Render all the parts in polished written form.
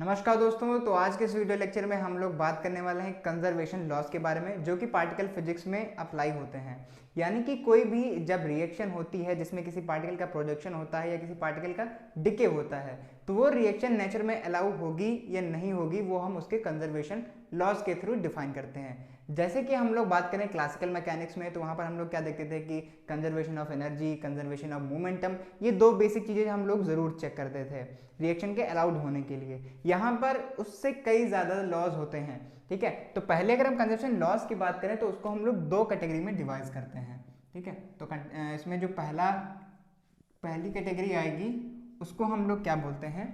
नमस्कार दोस्तों। तो आज के इस वीडियो लेक्चर में हम लोग बात करने वाले हैं कंजर्वेशन लॉस के बारे में, जो कि पार्टिकल फिजिक्स में अप्लाई होते हैं। यानी कि कोई भी जब रिएक्शन होती है जिसमें किसी पार्टिकल का प्रोजेक्शन होता है या किसी पार्टिकल का डिके होता है, तो वो रिएक्शन नेचर में अलाउ होगी या नहीं होगी, वो हम उसके कंजर्वेशन लॉस के थ्रू डिफाइन करते हैं। जैसे कि हम लोग बात करें क्लासिकल मैकेनिक्स में, तो वहाँ पर हम लोग क्या देखते थे कि conservation of energy, conservation of momentum, ये दो बेसिक चीज़ें हम लोग ज़रूर चेक करते थे रिएक्शन के अलाउड होने के लिए। यहाँ पर उससे कई ज़्यादा लॉज होते हैं। ठीक है, तो पहले अगर हम कंजर्वेशन लॉस की बात करें तो उसको हम लोग दो कैटेगरी में डिवाइड करते हैं। ठीक है, तो इसमें जो पहली कैटेगरी आएगी उसको हम लोग क्या बोलते हैं,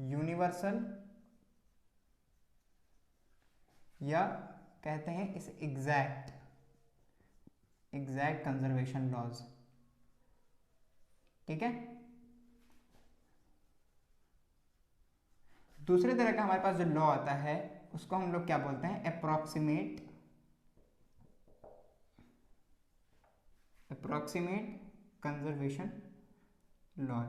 यूनिवर्सल, या कहते हैं इसे एग्जैक्ट कंजर्वेशन लॉज। ठीक है, दूसरे तरह का हमारे पास जो लॉ आता है उसको हम लोग क्या बोलते हैं, अप्रोक्सीमेट कंजर्वेशन लॉ।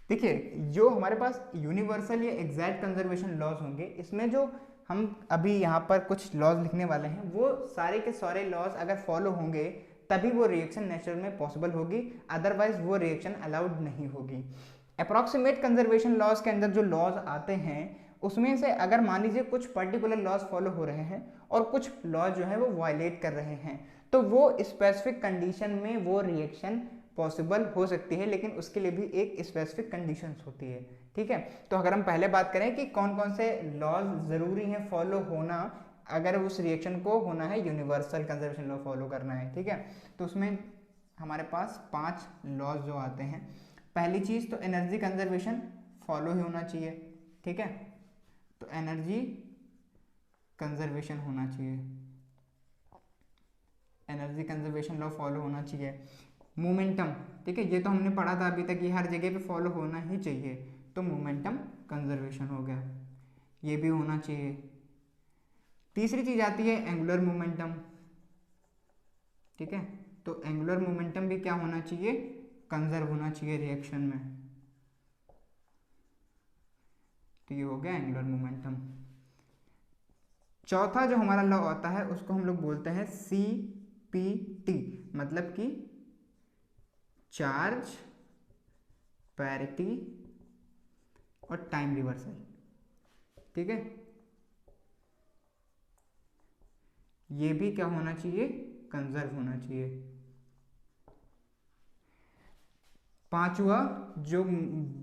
देखिए, जो हमारे पास यूनिवर्सल या एग्जैक्ट कंजर्वेशन लॉज होंगे, इसमें जो हम अभी यहाँ पर कुछ लॉज लिखने वाले हैं, वो सारे के सारे लॉज अगर फॉलो होंगे तभी वो रिएक्शन नेचर में पॉसिबल होगी, अदरवाइज वो रिएक्शन अलाउड नहीं होगी। अप्रॉक्सीमेट कंजर्वेशन लॉज के अंदर जो लॉज आते हैं उसमें से अगर मान लीजिए कुछ पर्टिकुलर लॉज फॉलो हो रहे हैं और कुछ लॉज जो है वो वायलेट कर रहे हैं, तो वो स्पेसिफिक कंडीशन में वो रिएक्शन पॉसिबल हो सकती है, लेकिन उसके लिए भी एक स्पेसिफिक कंडीशंस होती है। ठीक है, तो अगर हम पहले बात करें कि कौन कौन से लॉज ज़रूरी हैं फॉलो होना अगर उस रिएक्शन को होना है यूनिवर्सल कंजर्वेशन लॉ फॉलो करना है। ठीक है, तो उसमें हमारे पास 5 लॉज जो आते हैं। पहली चीज़ तो एनर्जी कंजर्वेशन फॉलो ही होना चाहिए। ठीक है, तो एनर्जी कंजर्वेशन होना चाहिए, एनर्जी कंजर्वेशन लॉ फॉलो होना चाहिए। मोमेंटम, ठीक है, ये तो हमने पढ़ा था अभी तक, ये हर जगह पे फॉलो होना ही चाहिए, तो मोमेंटम कंजर्वेशन हो गया, ये भी होना चाहिए। तीसरी चीज़ आती है एंगुलर मोमेंटम। ठीक है, तो एंगुलर मोमेंटम भी क्या होना चाहिए, कंजर्व होना चाहिए रिएक्शन में, तो ये हो गया एंगुलर मोमेंटम। चौथा जो हमारा लॉ आता है उसको हम लोग बोलते हैं CPT, मतलब कि चार्ज पैरिटी और टाइम रिवर्सल। ठीक है, ये भी क्या होना चाहिए, कंजर्व होना चाहिए। पांचवा जो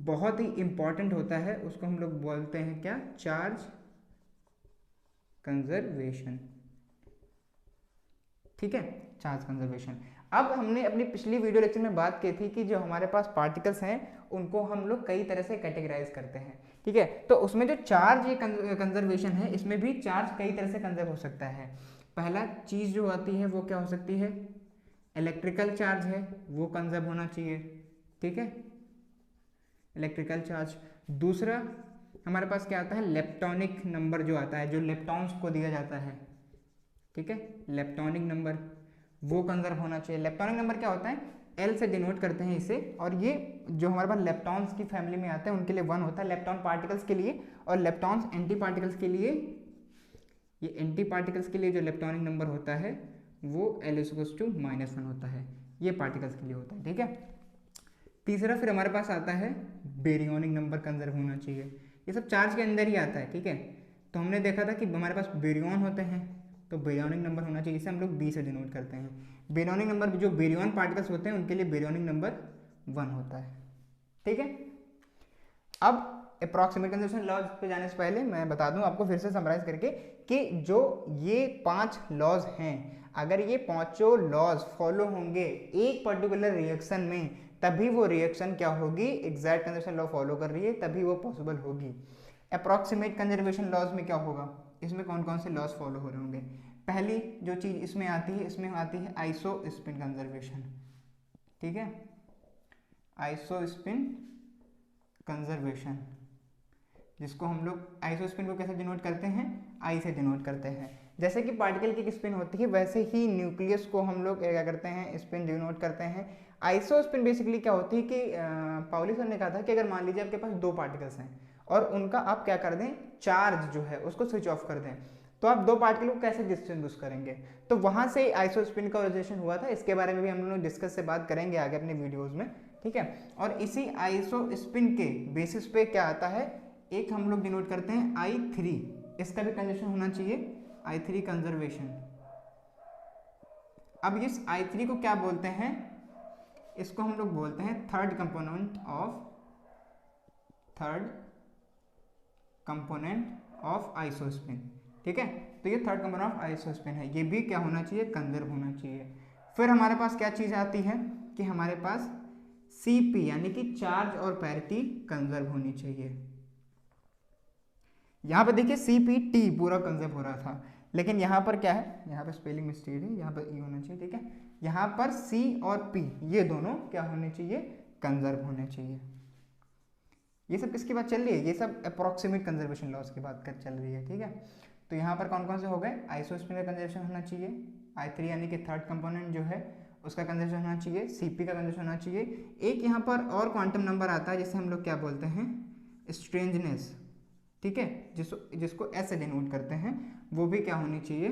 बहुत ही इंपॉर्टेंट होता है उसको हम लोग बोलते हैं क्या, चार्ज कंजर्वेशन। ठीक है, चार्ज कंजर्वेशन। अब हमने अपनी पिछली वीडियो लेक्चर में बात की थी कि जो हमारे पास पार्टिकल्स हैं उनको हम लोग कई तरह से कैटेगराइज करते हैं। ठीक है, तो उसमें जो चार्ज ये कंजर्वेशन है, इसमें भी चार्ज कई तरह से कंजर्व हो सकता है। पहला चीज़ जो आती है वो क्या हो सकती है, इलेक्ट्रिकल चार्ज है, वो कंजर्व होना चाहिए। ठीक है, इलेक्ट्रिकल चार्ज। दूसरा हमारे पास क्या आता है, लेप्टॉनिक नंबर जो आता है, जो लेप्टॉन्स को दिया जाता है। ठीक है, लेप्टॉनिक नंबर वो कंजर्व होना चाहिए। लेप्टॉनिक नंबर क्या होता है, एल से डिनोट करते हैं इसे, और ये जो हमारे पास लेप्टॉन्स की फैमिली में आते हैं उनके लिए 1 होता है लेप्टॉन पार्टिकल्स के लिए, और लेप्टॉन्स एंटी पार्टिकल्स के लिए, ये एंटी पार्टिकल्स के लिए जो लेप्टॉनिक नंबर होता है वो L=-1 होता है, ये पार्टिकल्स के लिए होता है। ठीक है, तीसरा फिर हमारे पास आता है बेरियोनिक नंबर कंजर्व होना चाहिए। ये सब चार्ज के अंदर ही आता है। ठीक है, तो हमने देखा था कि हमारे पास बेरियन होते हैं, तो बेरियोनिक नंबर होना चाहिए, जिसे हम लोग B से डिनोट करते हैं। बेरियोनिक नंबर जो बेरियन पार्टिकल्स होते हैं उनके लिए बेरियोनिक नंबर 1 होता है। ठीक है, अब अप्रॉक्सीमेट कंजर्वेशन लॉज पे जाने से पहले मैं बता दूं आपको फिर से समराइज करके कि जो ये 5 लॉज हैं, अगर ये पांचों लॉज फॉलो होंगे एक पर्टिकुलर रिएक्शन में, तभी वो रिएक्शन क्या होगी, एग्जैक्ट कंजर्वेशन लॉ फॉलो कर रही है, तभी वो पॉसिबल होगी। अप्रॉक्सीमेट कंजर्वेशन लॉज में क्या होगा, इसमें कौन कौन से लॉज फॉलो हो रहे होंगे। पहली जो चीज़ इसमें आती है, इसमें आती है आइसो स्पिन कंजर्वेशन। ठीक है, आइसो स्पिन कंजर्वेशन, जिसको हम लोग आइसो स्पिन को कैसे डिनोट करते हैं, आई से डिनोट करते हैं। जैसे कि पार्टिकल की स्पिन होती है वैसे ही न्यूक्लियस को हम लोग क्या करते हैं, स्पिन डिनोट करते हैं। आइसो स्पिन बेसिकली क्या होती है कि पाउली सर ने कहा था कि अगर मान लीजिए आपके पास दो पार्टिकल्स हैं और उनका आप क्या कर दें, चार्ज जो है उसको स्विच ऑफ कर दें, तो आप दो पार्टिकल को कैसे डिस्टिंग्विश करेंगे, तो वहां से आइसो स्पिन का ओरिजिनेशन हुआ था। इसके बारे में भी हम लोग डिस्कस से बात करेंगे आगे अपने वीडियोज में, ठीक है। और इसी आइसो स्पिन के बेसिस पे क्या आता है, एक हम लोग डिनोट करते हैं I3, इसका भी कंजर्वेशन होना चाहिए, I3 कंजर्वेशन। अब इस I3 को क्या बोलते हैं, इसको हम लोग बोलते हैं थर्ड कंपोनेंट ऑफ आइसोस्पिन, ठीक है। तो ये थर्ड कंपोनेंट ऑफ आइसोस्पिन है, ये भी क्या होना चाहिए, कंजर्व होना चाहिए। फिर हमारे पास क्या चीज आती है कि हमारे पास Cp यानी कि चार्ज और पैरिटी कंजर्व होनी चाहिए। यहाँ पर देखिए Cpt पूरा कंजर्व हो रहा था, लेकिन यहाँ पर क्या है, यहाँ पर स्पेलिंग मिस्टेक है, यहाँ पर ई होना चाहिए, ठीक है। यहाँ पर C और P ये दोनों क्या होने चाहिए, कंजर्व होने चाहिए। ये सब किसकी बात चल रही है, ये सब अप्रोक्सीमेट कंजर्वेशन लॉस की बात चल रही है, ठीक है। तो यहाँ पर कौन कौन से हो गए, आइसोस्पिन का कंजर्वेशन होना चाहिए, I3 यानी कि थर्ड कंपोनेंट जो है उसका कंजर्वेशन होना चाहिए, Cp का कंजर्वेशन होना चाहिए। एक यहाँ पर और क्वांटम नंबर आता है जिसे हम लोग क्या बोलते हैं, स्ट्रेंजनेस, ठीक है, जिसको S से डिनोट करते हैं, वो भी क्या होनी चाहिए,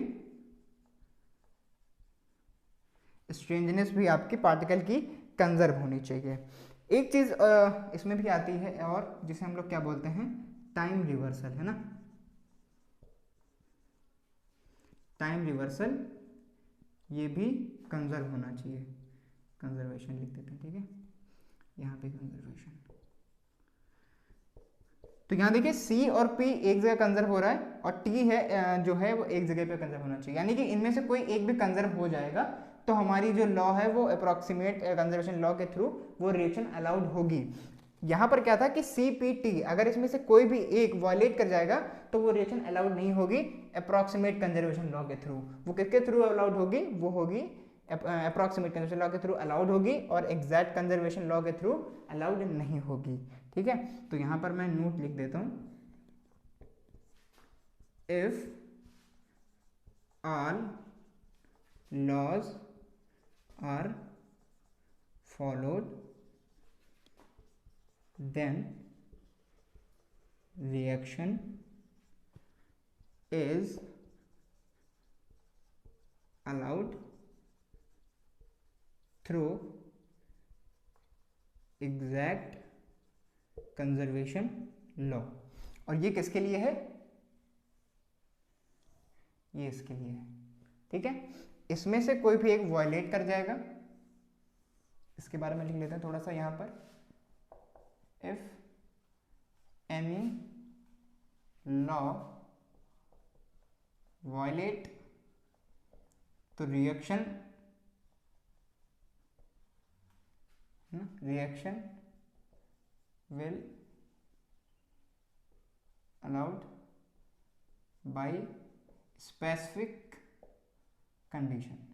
स्ट्रेंजनेस भी आपकी पार्टिकल की कंजर्व होनी चाहिए। एक चीज इसमें भी आती है और जिसे हम लोग क्या बोलते हैं, टाइम रिवर्सल, है ना, टाइम रिवर्सल, ये भी कंजर्व होना चाहिए, कंजर्वेशन लिख देते हैं, ठीक है, यहाँ पे कंजर्वेशन। तो यहाँ देखिए C और P एक जगह कंजर्व हो रहा है और T है जो है वो एक जगह पे कंजर्व होना चाहिए, यानी कि इनमें से कोई एक भी कंजर्व हो जाएगा तो हमारी जो लॉ है वो अप्रोक्सीमेट कंजर्वेशन लॉ के थ्रू वो रिएक्शन अलाउड होगी। यहाँ पर क्या था कि CPT अगर इसमें से कोई भी एक वायलेट कर जाएगा तो वो रिएक्शन अलाउड नहीं होगी अप्रोक्सीमेट कंजर्वेशन लॉ के थ्रू। वो किसके थ्रू अलाउड होगी, वो होगी अप्रोक्सीमेट कंजर्वेशन लॉ के थ्रू अलाउड होगी और एग्जैक्ट कंजर्वेशन लॉ के थ्रू अलाउड नहीं होगी, ठीक है। तो यहाँ पर मैं नोट लिख देता हूँ, if all laws are followed then reaction is allowed through exact conservation law। और ये किसके लिए है, ये इसके लिए है, ठीक है। इसमें से कोई भी एक वायलेट कर जाएगा, इसके बारे में लिख लेते हैं थोड़ा सा यहाँ पर, if any law violate तो reaction will allowed by specific condition,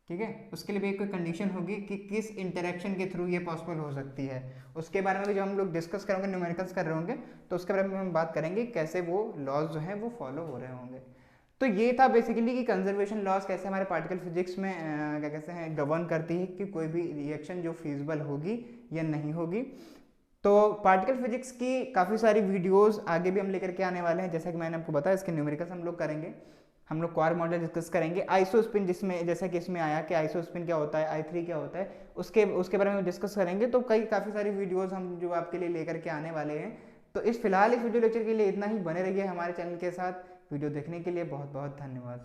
ठीक है। उसके लिए भी कोई कंडीशन होगी कि किस इंटरेक्शन के थ्रू ये पॉसिबल हो सकती है, उसके बारे में भी जो हम लोग डिस्कस करेंगे, न्यूमेरिकल्स कर रहे होंगे तो उसके बारे में हम बात करेंगे कैसे वो लॉज जो है वो फॉलो हो रहे होंगे। तो ये था बेसिकली कि कंजर्वेशन लॉज कैसे हमारे पार्टिकल फिजिक्स में क्या कहते हैं गवर्न करती है कि कोई भी रिएक्शन जो फीजिबल होगी या नहीं होगी। तो पार्टिकल फिजिक्स की काफ़ी सारी वीडियोस आगे भी हम लेकर के आने वाले हैं, जैसा कि मैंने आपको बताया इसके न्यूमेरिकल्स हम लोग करेंगे, हम लोग क्वार्क मॉडल डिस्कस करेंगे, आइसोस्पिन जिसमें जैसा कि इसमें आया कि आइसोस्पिन क्या होता है, I3 क्या होता है, उसके बारे में डिस्कस करेंगे। तो काफ़ी सारी वीडियोस हम जो आपके लिए लेकर के आने वाले हैं। तो फिलहाल इस वीडियो लेक्चर के लिए इतना ही, बने रहिए हमारे चैनल के साथ। वीडियो देखने के लिए बहुत बहुत धन्यवाद।